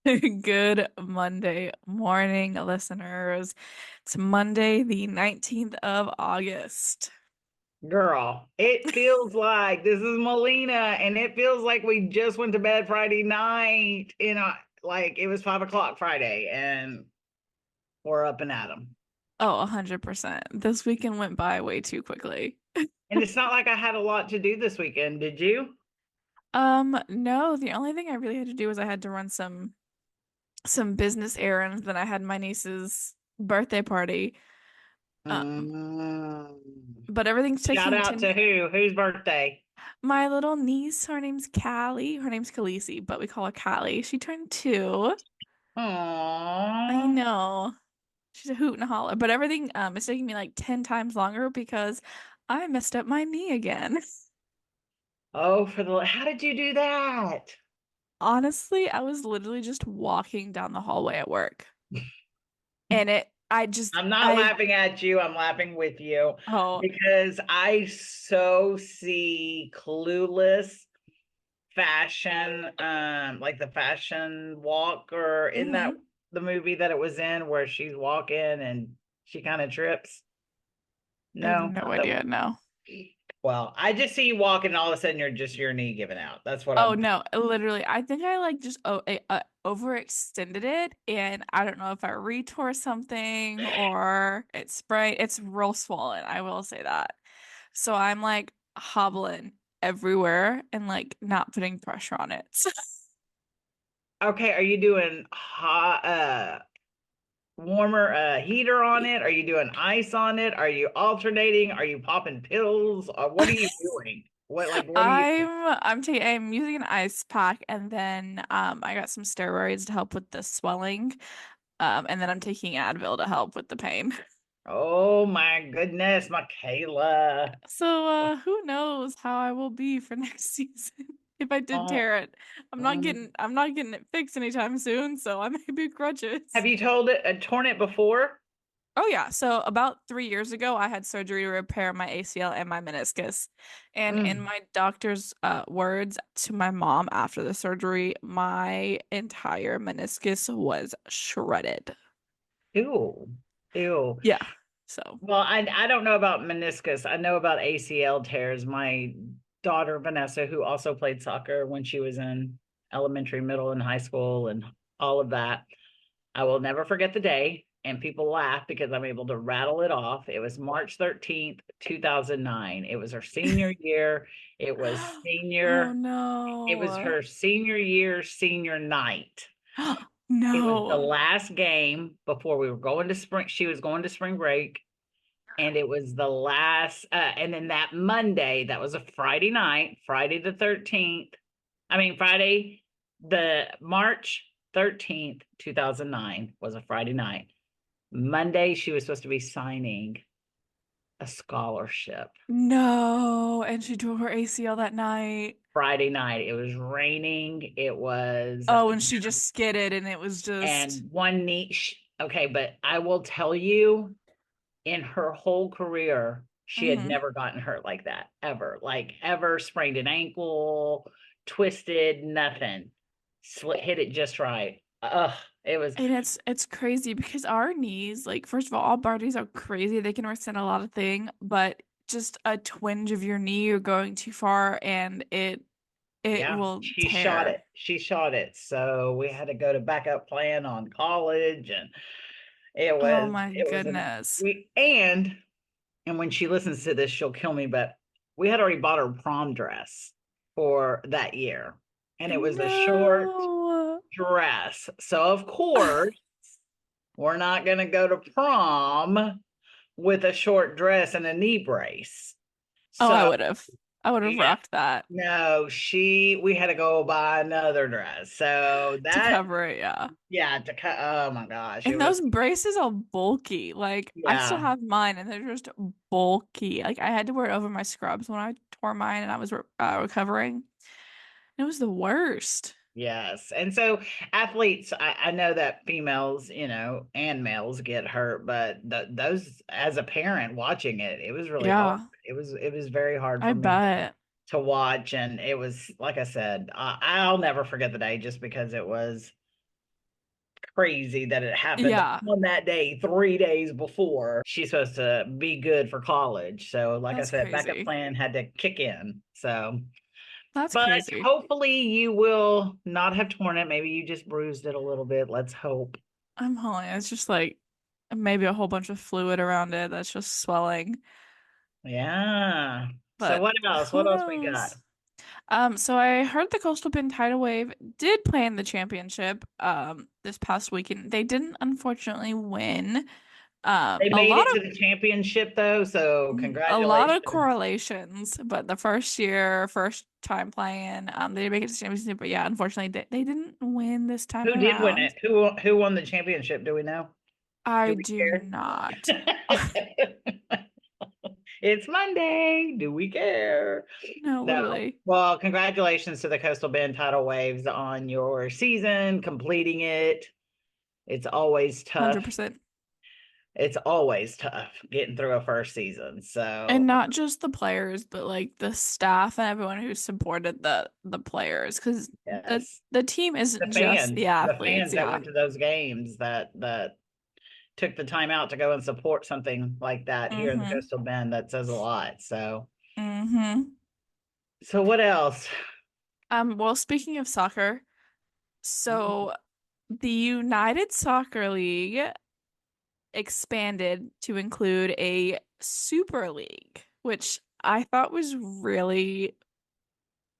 Good Monday morning, listeners. It's Monday, the 19th of August. Girl, it feels like this is Melina, and it feels like we just went to bed Friday night. Like it was 5 o'clock Friday, and we're up and at 'em. Oh, 100%. This weekend went by way too quickly. And it's not like I had a lot to do this weekend. Did you? No, the only thing I really had to do was I had to run some business errands. Then I had my niece's birthday party. Um, Mm. but everything's Shout taking out 10. to who? Whose birthday? My little niece, her name's Callie. Her name's Khaleesi, but we call her Callie. She turned 2. I Aww. know. She's a hoot and a holler, but everything is taking me like 10 times longer because I messed up my knee again. Oh, how did you do that? Honestly, I was literally just walking down the hallway at work and I'm not laughing at you. I'm laughing with you oh, because I so see Clueless fashion, like the fashion walk, or in that hmm the movie that it was in where she's walking and she kind of trips. I have No, no not that idea. one. No. Well, I just see you walking and all of a sudden you're just your knee giving out. That's what Oh I'm. no, literally, I think I like just overextended it, and I don't know if I retore something or it's sprained. It's real swollen, I will say that. So I'm like hobbling everywhere and like not putting pressure on it. Okay, are you doing hot warmer heater on it? Are you doing ice on it? Are you alternating? Are you popping pills? What are you doing? What are you I'm using an ice pack, and then I got some steroids to help with the swelling. And then I'm taking Advil to help with the pain. Oh my goodness, Mikayla. So who knows how I will be for next season if I did Oh, tear it. um, I'm not getting it fixed anytime soon, so I may be have crutches. you told it torn it before? Oh yeah, so about 3 years ago, I had surgery to repair my ACL and my meniscus. And in Mm. my doctor's words to my mom after the surgery, my entire meniscus was shredded. Ew. Ew. Yeah. So, Well, I don't know about meniscus. I know about ACL tears. My daughter Vanessa, who also played soccer when she was in elementary, middle, and high school, and all of that. I will never forget the day, and people laugh because I'm able to rattle it off. It was March 13th, 2009. It was her senior year. It was oh senior. It was no. her senior year, senior night. It was the No. last game before we were going to spring. She was going to spring break, and it was the last. And then that Monday, that was a Friday night, Friday the 13th. I mean, Friday, the March 13th, 2009 was a Friday night. Monday, she was supposed to be signing a scholarship. No. And she tore her ACL that night. Friday night, it was raining. It was, Oh, and she just skidded and it was just and one knee. Okay, but I will tell you, in her whole career, she had hmm never gotten hurt like that, ever. Like, ever sprained an ankle, twisted, nothing. Hit it just right. Ugh, it was. And it's crazy because our knees, like first of all bodies are crazy. They can withstand a lot of thing, but just a twinge of your knee, you're going too far and it Yeah, will she shot tear. it. She shot it. So we had to go to backup plan on college, and it Oh was my it was an goodness. we and when she listens to this, she'll kill me, but we had already bought her prom dress for that year, and it was a short No. dress. So of course, we're not going to go to prom with a short dress and a knee brace. Oh, So I would have yeah, rocked that no, we had to go buy another dress. So to that, cover it, yeah. yeah, to cut, oh my gosh, it And was, those braces are bulky. Like I still yeah, have mine and they're just bulky. Like I had to wear it over my scrubs when I tore mine and I was recovering. It was the worst. yes. And so athletes, I know that females, and males get hurt, but those, as a parent watching it, it was really hard. Yeah, It was very hard I for me bet. to watch. And it was, like I said, I'll never forget the day just because it was. crazy that it happened Yeah, on that day, 3 days before she's supposed to be good for college. So, like I that's said, backup crazy. plan had to kick in. So, That's but crazy. hopefully you will not have torn it. Maybe you just bruised it a little bit. Let's hope. I'm hoping it's just like maybe a whole bunch of fluid around it that's just swelling. Yeah. So But what else? who What else we got? knows? So I heard the Coastal Bend Tidal Wave did play in the championship this past weekend. They didn't unfortunately win. They A made lot it to the championship though, so of congratulations. correlations, but the first year, first time playing, they did make it to the championship, but yeah, unfortunately they didn't win this time Who did win around. it? Who won the championship? Do we know? I Do we do care? not. It's Monday. Do we care? No, No. literally. Well, congratulations to the Coastal Bend Tidal Waves on your season, completing it. It's always tough. 100%. It's always tough getting through a first season. And So, not just the players, but like the staff and everyone who supported the players, because yes. the team isn't just the The athletes. fans that Yeah. went to those games that took the time out to go and support something like that here in the Mm-hmm. Coastal Bend, that says a lot. Mm-hmm. So what else? Well, speaking of soccer, so the United Soccer League expanded to include a Super League, which I thought was really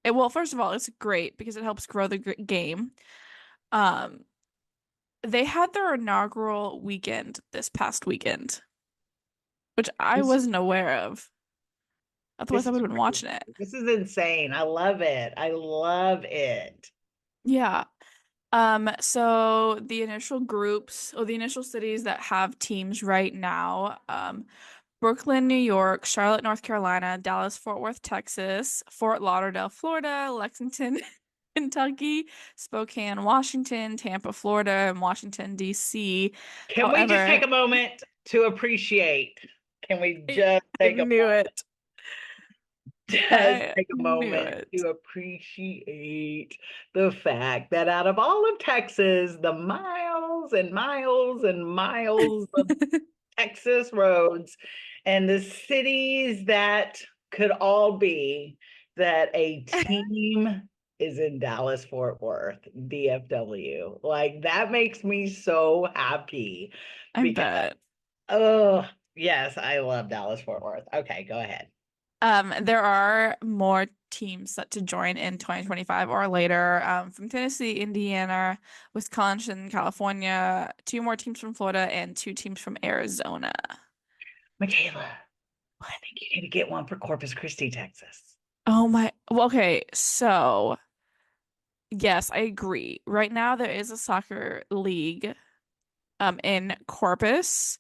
well, first of all, it's great because it helps grow the game. Um, they had their inaugural weekend this past weekend, which I This wasn't aware of. Otherwise, this I would is have been crazy. watching it. This is insane. I love it. I love it. Yeah. So the initial groups or the initial cities that have teams right now, Brooklyn, New York, Charlotte, North Carolina, Dallas, Fort Worth, Texas, Fort Lauderdale, Florida, Lexington, Kentucky, Spokane, Washington, Tampa, Florida, and Washington, D.C. Can we just take However, a moment to appreciate? Can we I, just I take a knew it. just I take a knew moment it. to appreciate the fact that out of all of Texas, the miles and miles and miles of Texas roads and the cities that could all be, that a team is in Dallas Fort Worth, DFW. Like that makes me so happy I because, bet. oh, yes, I love Dallas Fort Worth. Okay, go ahead. There are more teams set to join in 2025 or later, from Tennessee, Indiana, Wisconsin, California, two more teams from Florida, and two teams from Arizona. Mikayla, I think you need to get one for Corpus Christi, Texas. Oh my, well, okay, so yes, I agree. Right now there is a soccer league in Corpus,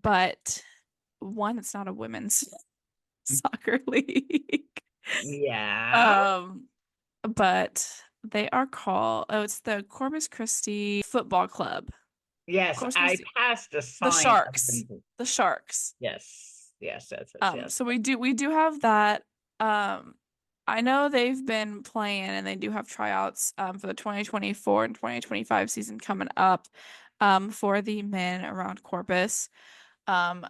but one, it's not a women's soccer league. Yeah. Um, but they are called, oh, it's the Corpus Christi Football Club. Yes, Corpus I Christi, passed a the sign up. Sharks. The Sharks. Yes, yes, yes, yes, yes. So we do have that. Um, I know they've been playing and they do have tryouts for the 2024 and 2025 season coming up for the men around Corpus. Um,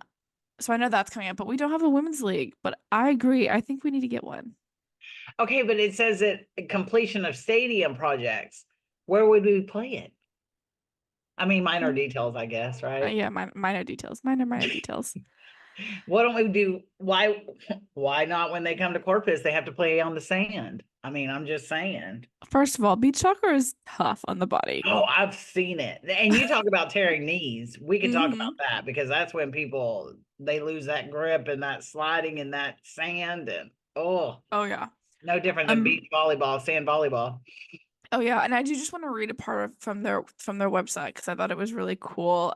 so I know that's coming up, but we don't have a women's league. But I agree. I think we need to get one. Okay, but it says that completion of stadium projects. Where would we play it? I mean, minor Mm, details, I guess, right? yeah, minor details. Minor details. What don't we do? Why not when they come to Corpus, they have to play on the sand? I mean, I'm just saying. First of all, beach soccer is tough on the body. Oh, I've seen it. And you talk about tearing knees. We could talk about Hmm. that because that's when people they lose that grip and that sliding in that sand and oh, Oh yeah. no different than Um, beach volleyball, sand volleyball. Oh yeah, and I do just want to read a part from their website because I thought it was really cool.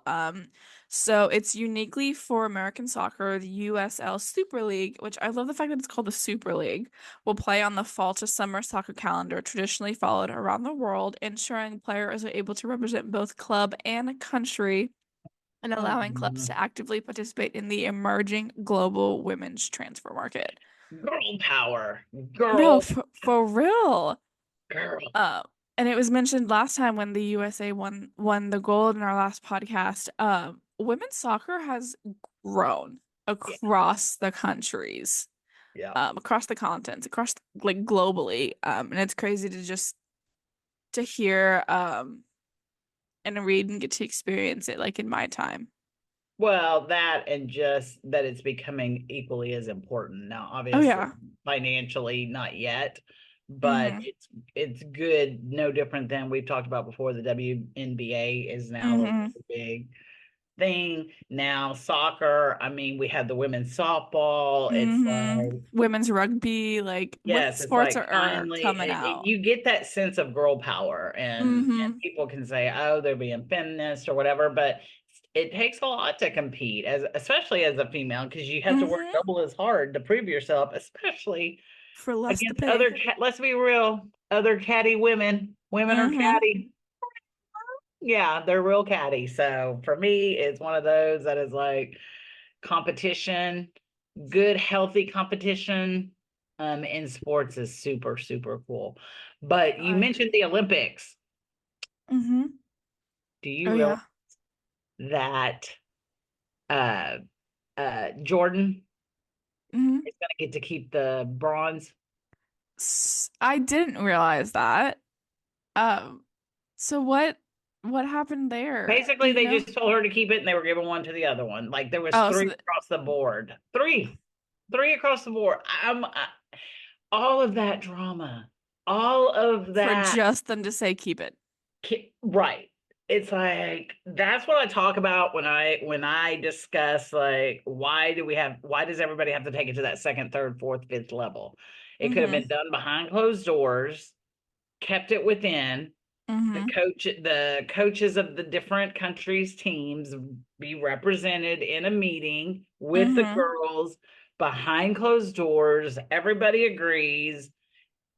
So it's uniquely for American soccer, the USL Super League, which I love the fact that it's called the Super League, will play on the fall to summer soccer calendar traditionally followed around the world, ensuring players are able to represent both club and country and allowing clubs Mm. to actively participate in the emerging global women's transfer market. Girl power. No, Girl, for real. girl. Uh, And it was mentioned last time when the USA won the gold in our last podcast. Women's soccer has grown Yeah. across the countries, Yeah. across the continents, across like globally. And it's crazy to just to hear and read and get to experience it like in my time. Well, that and just that it's becoming equally as important. Now, Oh obviously, yeah. financially, not yet, but Mm-hmm. it's good, no different than we've talked about before. The WNBA is now a Mm-hmm. really big thing. Now, soccer, I mean, we had the women's softball. It's Mm-hmm. like, Women's rugby, like women's yes, it's sports like are finally coming out. you get that sense of girl power, and Mm-hmm. people can say, oh, they're being feminist or whatever, but it takes a lot to compete as especially as a female because you have to work Mm-hmm. double as hard to prove yourself, especially For less to against pay. let's be real, other catty women. Women are Mm-hmm. catty. Yeah, they're real catty. So for me, it's one of those that is like competition, good, healthy competition in sports is super, super cool. But you I mentioned agree. the Olympics. Mm-hmm. Do Oh you realize yeah. that uh Jordan Mm-hmm. is going to get to keep the bronze? I didn't realize that. Um, so what happened there? Do Basically, you they know? just told her to keep it and they were giving one to the other one. Like there was Oh, so three across the board. Three across the board. All of that drama, all of for that. just them to say keep it. Right. It's like that's what I talk about when I discuss like why does everybody have to take it to that second, third, fourth, fifth level? It could have Mm-hmm. been done behind closed doors, kept it within Mm-hmm. the coaches of the different countries' teams be represented in a meeting with the Mm-hmm. girls behind closed doors. Everybody agrees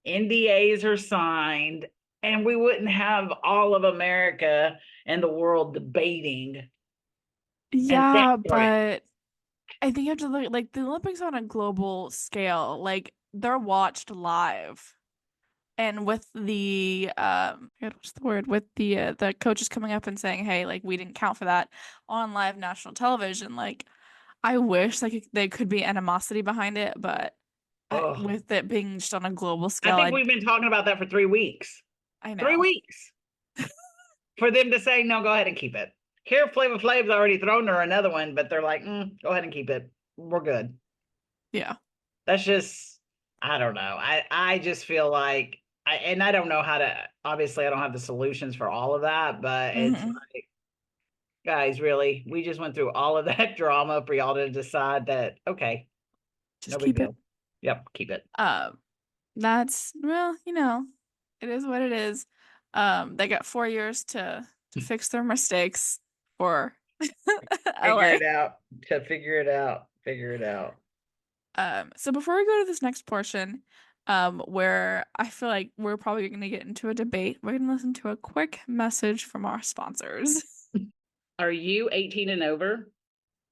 NDAs are signed, and we wouldn't have all of America and the world debating and Yeah, desperate. but I think you have to look like the Olympics on a global scale, like they're watched live. And with the God, what's the word? With the coaches coming up and saying, "Hey, like we didn't count for that on live national television." Like I wish like there could be animosity behind it, but Oh, with it being just on a global I scale, think we've been talking about that for 3 weeks. I Three know. weeks for them to say no, go ahead and keep it. Here, Flavor Flav's already thrown her another one, but they're like, go ahead and keep it. We're good. Yeah. That's just, I don't know. I just feel like and I don't know how to. Obviously, I don't have the solutions for all of that, but it's Hmm. guys, really, we just went through all of that drama for y'all to decide that, okay, no Just big keep it. deal. Yep, keep it. Um, that's well, it is what it is. They got 4 years to fix their mistakes for Figure LA. it out. To figure it out. Figure it out. So before we go to this next portion, where I feel like we're probably going to get into a debate, we're going to listen to a quick message from our sponsors. Are you 18 and over?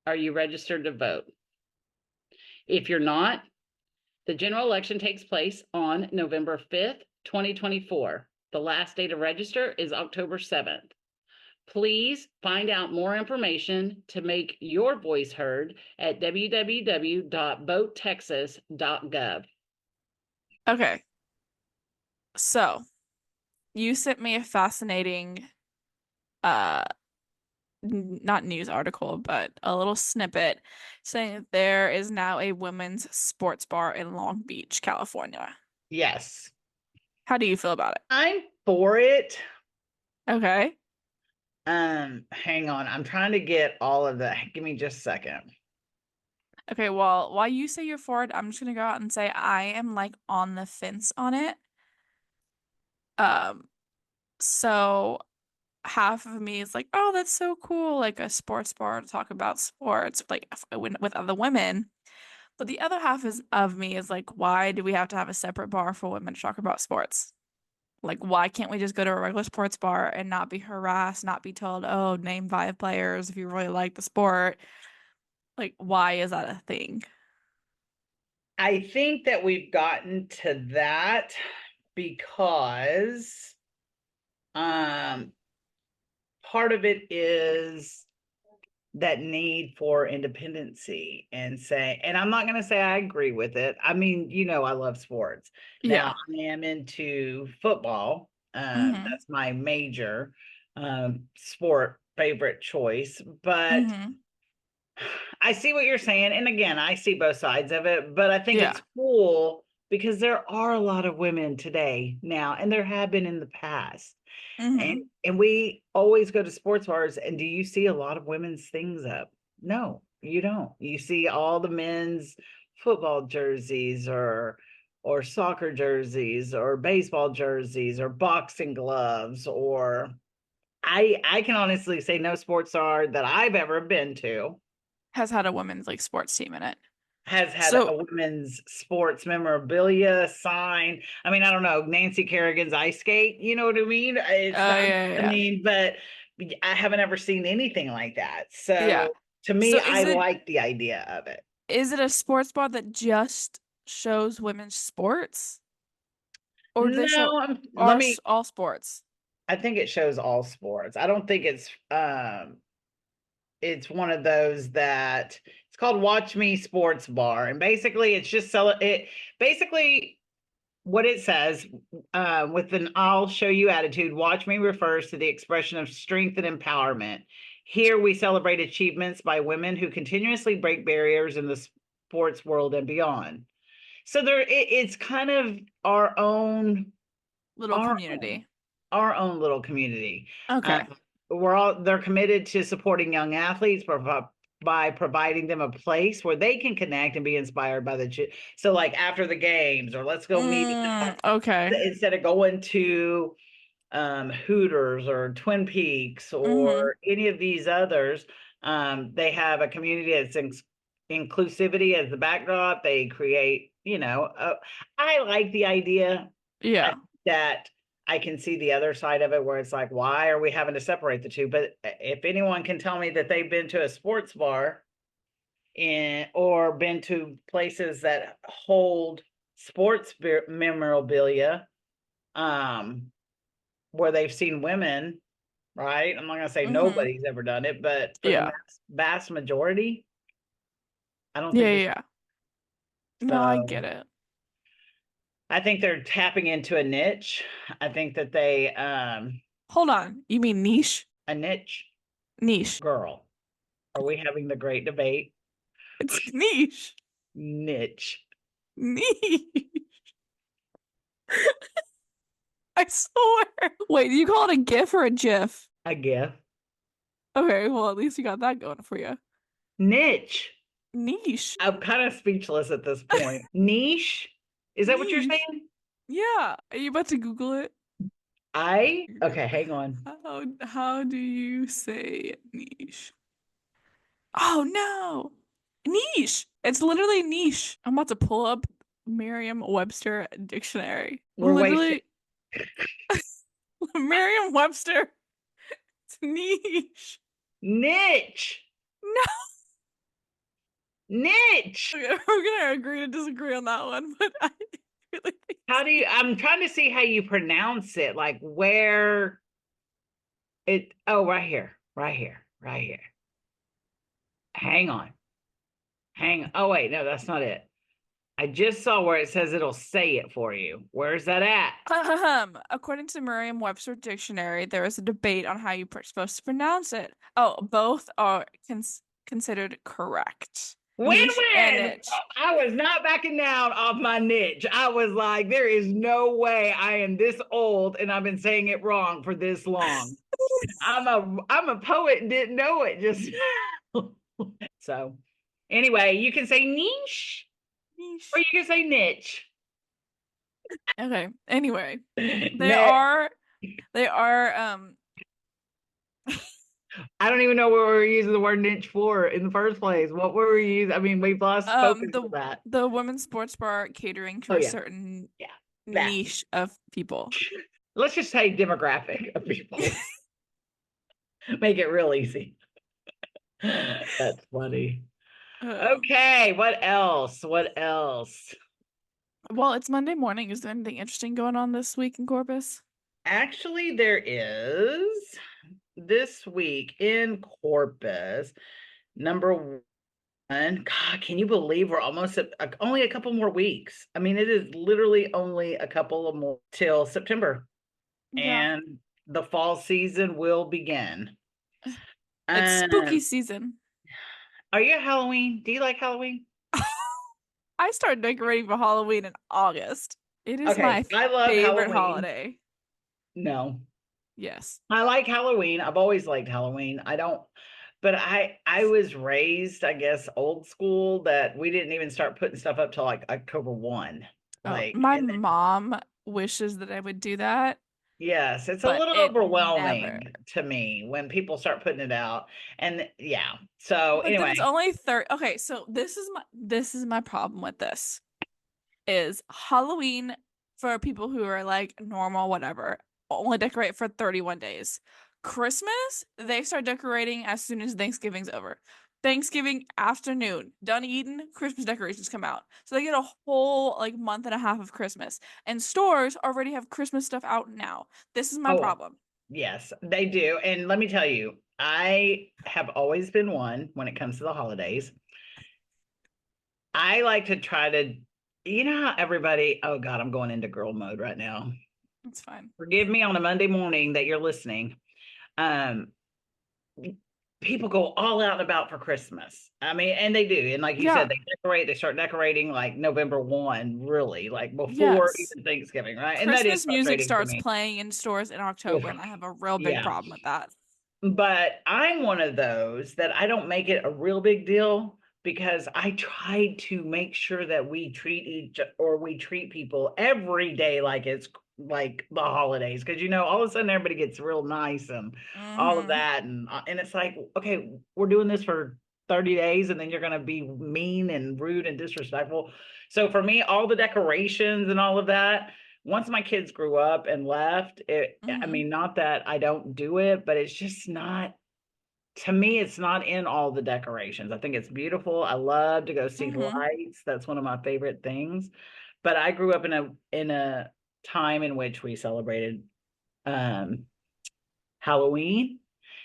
Are you registered to vote? If you're not, the general election takes place on November 5th, 2024. The last day to register is October 7th. Please find out more information to make your voice heard at www.votetexas.gov. Okay, so you sent me a fascinating, uh, not news article, but a little snippet saying that there is now a women's sports bar in Long Beach, California. Yes. How do you feel about it? I'm for it. Okay. Hang on. I'm trying to get all of that. Give me just a second. Okay, well, while you say you're for it, I'm just gonna go out and say I am like on the fence on it. Um, so half of me is like, oh, that's so cool, like a sports bar to talk about sports, like with other women. But the other half is of me is like, why do we have to have a separate bar for women to talk about sports? Like, why can't we just go to a regular sports bar and not be harassed, not be told, oh, name 5 players if you really like the sport? Like, why is that a thing? I think that we've gotten to that because Um, Part of it is that need for independency and say, and I'm not going to say I agree with it. I mean, I love sports. Now, Yeah. I am into football. Mhm. That's my major sport favorite choice, but Mhm. I see what you're saying. And again, I see both sides of it, but I think Yeah. it's cool because there are a lot of women today now, and there have been in the past. And Mhm. and we always go to sports bars, and do you see a lot of women's things up? No, you don't. You see all the men's football jerseys or soccer jerseys or baseball jerseys or boxing gloves or I can honestly say no sports bar that I've ever been to Has had a women's like sports team in it. has had a So, women's sports memorabilia sign. I mean, I don't know, Nancy Kerrigan's ice skate, you know what I mean? It's not, yeah, I yeah, mean, but I haven't ever seen anything like that. yeah. Yeah. So to me, So I like the idea of it. is it a sports bar that just shows women's sports, or do they show No, let me, all sports? I think it shows all sports. I don't think it's one of those that it's called Watch Me Sports Bar. And basically it's just sell it basically what it says with an I'll show you attitude, watch me refers to the expression of strength and empowerment. Here we celebrate achievements by women who continuously break barriers in the sports world and beyond. So it's kind of our own, Little our own, community. our own little community. Uh, Okay. they're committed to supporting young athletes by providing them a place where they can connect and be inspired by so like after the games or let's go meet Okay. instead of going to Hooters or Twin Peaks Mm-hmm. or any of these others. They have a community that's inclusivity as the backdrop. They create, I like the idea Yeah. that I can see the other side of it where it's like, why are we having to separate the two? But if anyone can tell me that they've been to a sports bar or been to places that hold sports memorabilia, um, where they've seen women, right? I'm not gonna say Mm-hmm. nobody's ever done it, but for the Yeah. vast majority, I don't Yeah, think yeah, there's yeah. No, I so. get it. I think they're tapping into a niche. I think that they Hold on. You mean niche? a niche Niche. girl. Are we having the great debate? It's niche. Niche. Niche. I swear. Wait, do you call it a GIF or a GIF? I guess. Okay, well, at least you got that going for you. Niche. Niche. I'm kind of speechless at this point. Niche? Is that what you're Niche. saying? Yeah. Are you about to Google it? Okay, hang on. How do you say niche? Oh no. Niche. It's literally niche. I'm about to pull up Merriam-Webster dictionary. We're wasting Literally Merriam-Webster. It's niche. niche. No, Niche. we're gonna agree to disagree on that one, but I really think How do you I'm trying to see how you pronounce it. Like where right here. Right here. Right here. Hang on. Oh wait, no, that's not it. I just saw where it says it'll say it for you. Where's that at? According to Merriam-Webster dictionary, there is a debate on how you're supposed to pronounce it. Oh, both are considered correct. Niche and Win-win. niche. I was not backing down off my niche. I was like, there is no way I am this old and I've been saying it wrong for this long. I'm a poet and didn't know it just so anyway, you can say niche or you Niche. can say niche. Okay. Anyway, they Next. are they are I don't even know what we were using the word niche for in the first place. What were we using? I mean, we've lost focus of that. the women's sports bar catering to Oh a yeah, certain yeah. That. niche of people. Let's just say demographic of people. Make it real easy. That's funny. Uh, Okay, what else? What else? well, it's Monday morning. Is there anything interesting going on this week in Corpus? Actually, there is this week in Corpus, number one. God, can you believe we're almost at only a couple more weeks? I mean, it is literally only a couple of more till September, Yeah. and the fall season will begin. It's spooky Um, season. are you Halloween? Do you like Halloween? I start decorating for Halloween in August. It is Okay, my I love favorite Halloween. holiday. No, Yes. I like Halloween. I've always liked Halloween. I don't, but I was raised, I guess, old school that we didn't even start putting stuff up till like October 1. Oh, Like, my and then, mom wishes that I would do that, yes, it's a but little it never. overwhelming to me when people start putting it out. And yeah. So But then anyway, it's only third. Okay, so this is my problem with this is Halloween for people who are like normal, whatever, only decorate for 31 days. Christmas, they start decorating as soon as Thanksgiving's over. Thanksgiving afternoon, done eating, Christmas decorations come out. So they get a whole like month and a half of Christmas. And stores already have Christmas stuff out now. This is my oh, problem. yes, they do. And let me tell you, I have always been one when it comes to the holidays. I like to try to, you know how everybody, oh God, I'm going into girl mode right now. It's fine. Forgive me on a Monday morning that you're listening. Um, People go all out and about for Christmas. I mean, and they do. And like you said, Yeah. they start decorating like November 1, really, like before Yes. even Thanksgiving, right? And that is Christmas music frustrating for starts me. playing in stores in October, Ugh, and I have a real big yeah. problem with that. But I'm one of those that I don't make it a real big deal because I try to make sure that we treat people every day like it's like the holidays, because all of a sudden everybody gets real nice and all of Hmm. that, and it's like, okay, we're doing this for 30 days and then you're going to be mean and rude and disrespectful. So for me, all the decorations and all of that, once my kids grew up and left, I Hmm. mean, not that I don't do it, but it's just not, to me, it's not in all the decorations. I think it's beautiful. I love to go see the Hmm. lights. That's one of my favorite things. But I grew up in a time in which we celebrated um Halloween,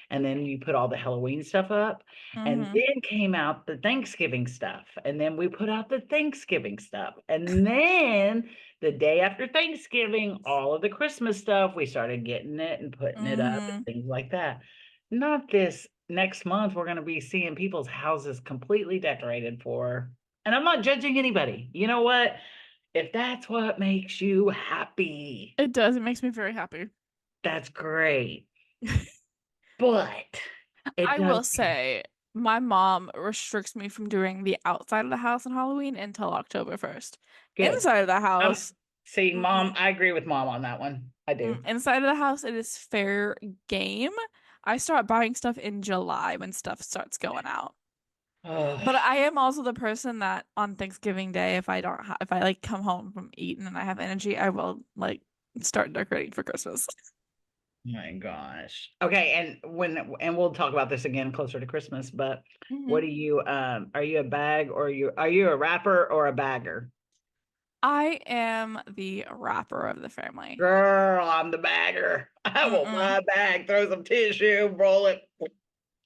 and then you put all the Halloween stuff up, and Hmm. then came out the Thanksgiving stuff, and then we put out the Thanksgiving stuff, and then the day after Thanksgiving, all of the Christmas stuff, we started getting it and putting it up and Hmm. things like that. Not this next month, we're going to be seeing people's houses completely decorated for, and I'm not judging anybody. You know what? If that's what makes you happy, It does. It makes me very happy. that's great. But it I does will say, my mom restricts me from doing the outside of the house on Halloween until October 1st. good. Inside of the Um, house, See, mm, Mom, I agree with Mom on that one. I do. inside of the house, it is fair game. I start buying stuff in July when stuff starts going out. Oh, But I am also the person that on Thanksgiving Day, if I don't ha if I like come home from eating and I have energy, I will like start decorating for Christmas. my gosh. Okay, and we'll talk about this again closer to Christmas, but what Hmm. do you are you a bag, or are you a wrapper or a bagger? I am the rapper of the family. Girl, I'm the bagger. I will buy Mm-mm. a bag, throw some tissue, roll it.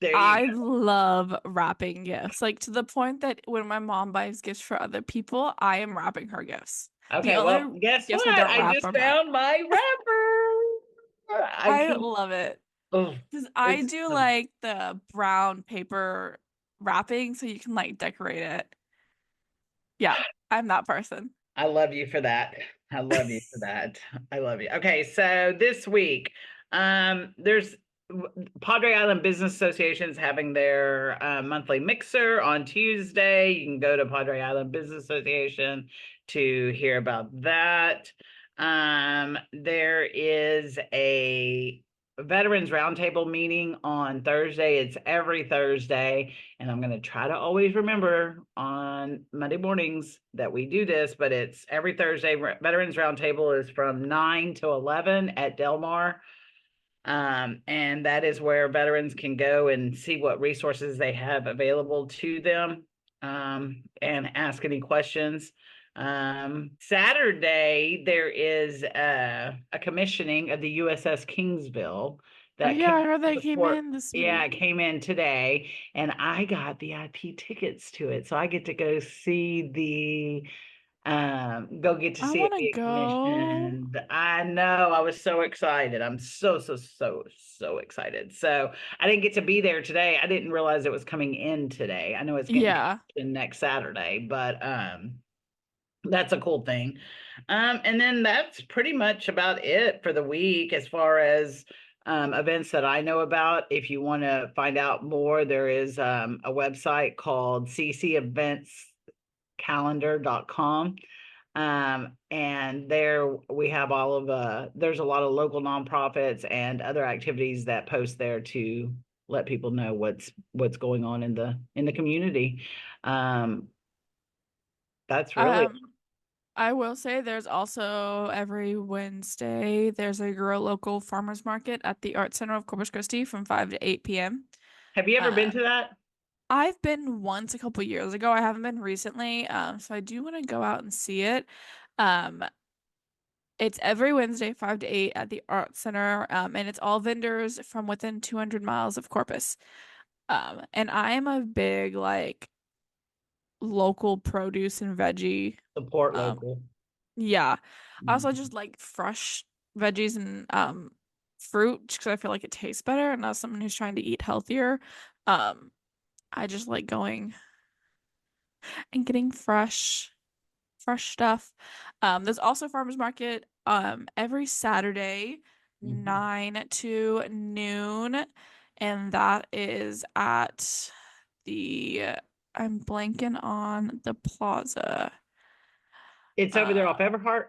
There you I go. love wrapping gifts, like to the point that when my mom buys gifts for other people, I am wrapping her gifts. The Okay, well, only guess gifts I what? don't I wrap just are mine. found my wrapper. I I can't. love it Oh, because I it's do like the brown paper wrapping, so you can like decorate it. Yeah, I'm that person. I love you for that. I love you for that. I love you. Okay, so this week, there's Padre Island Business Association is having their monthly mixer on Tuesday. You can go to Padre Island Business Association to hear about that. There is a Veterans Roundtable meeting on Thursday. It's every Thursday. And I'm going to try to always remember on Monday mornings that we do this, but it's every Thursday. Veterans Roundtable is from 9 to 11 at Del Mar. And that is where veterans can go and see what resources they have available to them, and ask any questions. Saturday there is a commissioning of the USS Kingsville Oh that yeah, I came heard to that the came port. in this Yeah, week. it came in today, and I got VIP tickets to it, so I get to go see go get to I see it want to being go. commissioned. I know, I was so excited. I'm so excited. So I didn't get to be there today. I didn't realize it was coming in today. I know it's getting Yeah. commissioned next Saturday, but that's a cool thing. And then that's pretty much about it for the week as far as events that I know about. If you want to find out more, there is a website called ccevents.calendar.com. And there we have all of there's a lot of local nonprofits and other activities that post there to let people know what's going on in the community. Um, that's really Um, I will say there's also every Wednesday there's a Grow Local Farmers Market at the Art Center of Corpus Christi from 5 to 8 p.m. Have you ever been to Um, that? I've been once a couple years ago. I haven't been recently. So I do want to go out and see it. Um, it's every Wednesday, 5 to 8 at the Art Center. And it's all vendors from within 200 miles of Corpus. And I am a big like local produce and veggie. Support Um, local. yeah. I also Mhm. just like fresh veggies and fruit because I feel like it tastes better. And as someone who's trying to eat healthier, um, I just like going and getting fresh stuff. There's also farmers market every Saturday, Mhm. 9 to noon, and that is at the I'm blanking on the plaza. It's over there off Uh Everhart.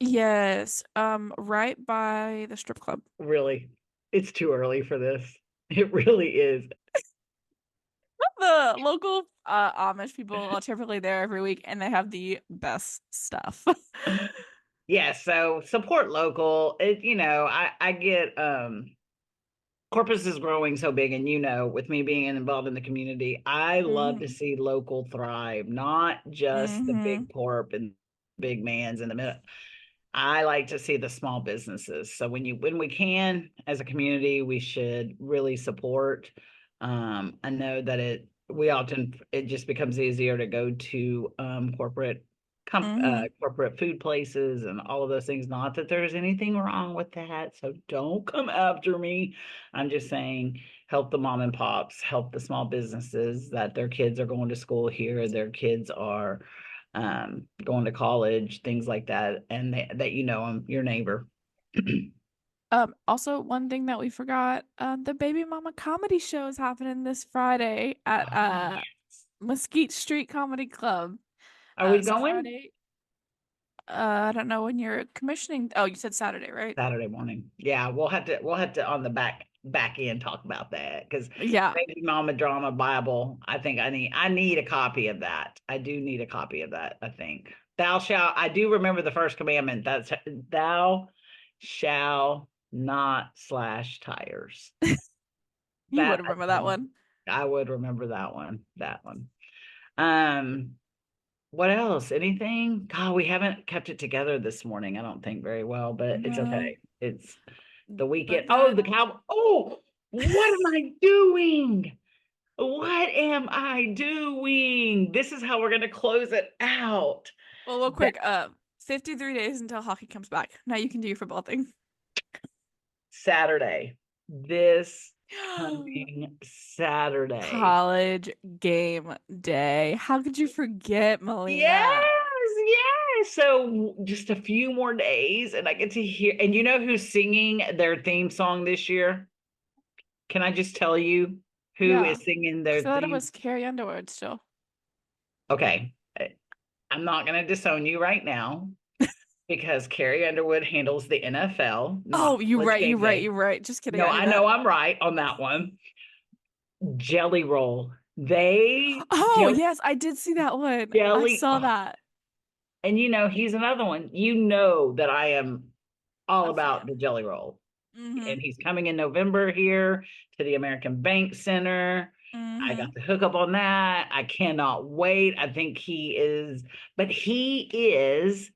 yes, right by the strip club. Really, it's too early for this. It really is. The local Amish people are typically there every week and they have the best stuff. Yeah, so support local. I get Corpus is growing so big, and with me being involved in the community, I love to hmm see local thrive, not just the hmm big corp and big man's in the middle. I like to see the small businesses. So when we can as a community, we should really support. I know that it just becomes easier to go to hmm corporate food places and all of those things. Not that there's anything wrong with that. So don't come after me. I'm just saying help the mom and pops, help the small businesses that their kids are going to school here, their kids are going to college, things like that, and that them, your neighbor. Also, one thing that we forgot, the Baby Mama comedy show is happening this Friday at Oh, yes. Mesquite Street Comedy Club. Are we So going? Friday, I don't know when you're commissioning. Oh, you said Saturday, right? Saturday morning. Yeah, we'll have to on the back end talk about that because Yeah. Baby Mama Drama Bible. I think I need a copy of that. I do need a copy of that. I think thou shalt. I do remember the first commandment. That's thou shall not slash tires. You That would I remember that do. one. I would remember that one. That one. Um, what else? Anything? God, we haven't kept it together this morning, I don't think very well, but it's No, okay. It's the weekend. but Oh, that, the cow. Oh, what am I doing? What am I doing? This is how we're gonna close it out. well, real That quick, 53 days until hockey comes back. Now you can do your football thing. Saturday. This coming Saturday. College game day. How could you forget, Melina? Yes. So just a few more days, and I get to hear. And you know who's singing their theme song this year? Can I just tell you who Yeah. is singing I their thought it theme? was Carrie Underwood still. Okay, I'm not going to disown you right now because Carrie Underwood handles the NFL, Oh, not college game day. you're right. Just kidding, No, I knew I that. know I'm right on that one. Jelly Roll. They Oh, yes, I did see that one. I jelly. saw Oh, that. and he's another one. You know that I am all A about fan. the Jelly Roll. Mm-hmm. And he's coming in November here to the American Bank Center. I Mm-hmm. got the hook up on that. I cannot wait. I think he is, but he is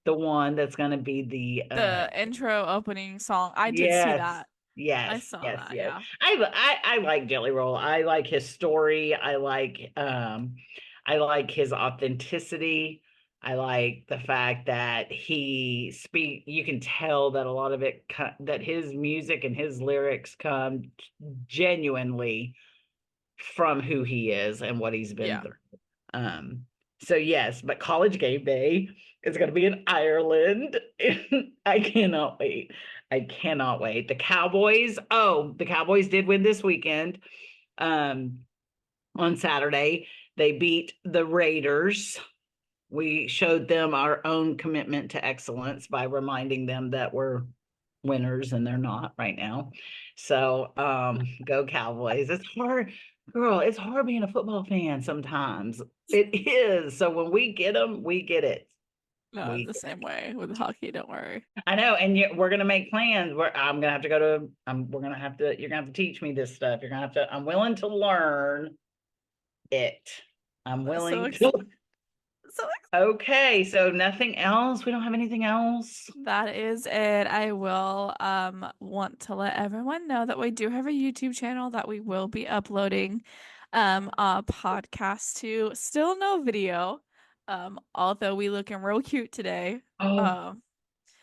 the one that's going to be the The intro opening song. I did see yes, that. I yes, saw yes, that, yes. yeah. I like Jelly Roll. I like his story. I like his authenticity. I like the fact that you can tell that a lot of that his music and his lyrics come genuinely from who he is and what he's been Yeah. through. Um, so yes, but College Game Day is going to be in Ireland. I cannot wait. I cannot wait. The Cowboys did win this weekend. Um, on Saturday, they beat the Raiders. We showed them our own commitment to excellence by reminding them that we're winners and they're not right now. So, go Cowboys. It's hard, girl, it's hard being a football fan sometimes. It is. So when we get them, we get it. No, I'm We the get same it. way with hockey, don't worry. I know, and yet we're gonna make plans. Where I'm gonna have to go to. We're gonna have to. You're gonna have to teach me this stuff. You're gonna have to. I'm willing to learn it. I'm So willing ex to. so Okay, so nothing else. We don't have anything else. That is it. I will want to let everyone know that we do have a YouTube channel that we will be uploading a podcast to. Still no video. Although we looking real cute today. Oh, Um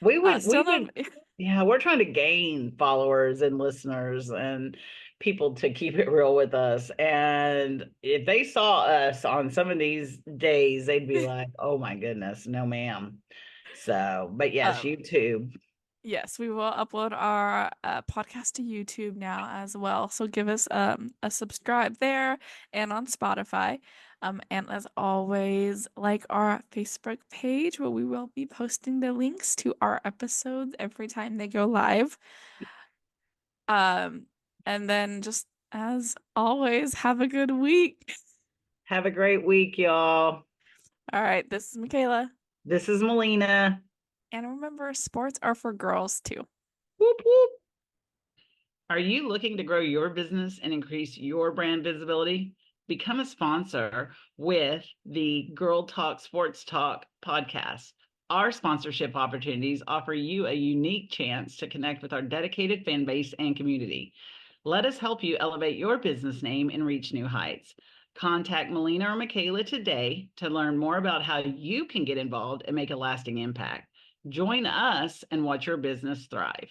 we still no would, yeah, we're trying to gain followers and listeners and people to keep it real with us. And if they saw us on some of these days, they'd be like, oh my goodness, no ma'am. So, but yes, um YouTube. yes, we will upload our podcast to YouTube now as well. So give us a subscribe there and on Spotify. And as always, like our Facebook page where we will be posting the links to our episodes every time they go live. Um, and then just as always, have a good week. Have a great week, y'all. All right, this is Michaela. This is Melina. And remember, sports are for girls too. Whoop, whoop. Are you looking to grow your business and increase your brand visibility? Become a sponsor with the Girl Talk Sports Talk podcast. Our sponsorship opportunities offer you a unique chance to connect with our dedicated fan base and community. Let us help you elevate your business name and reach new heights. Contact Melina or Mikayla today to learn more about how you can get involved and make a lasting impact. Join us and watch your business thrive.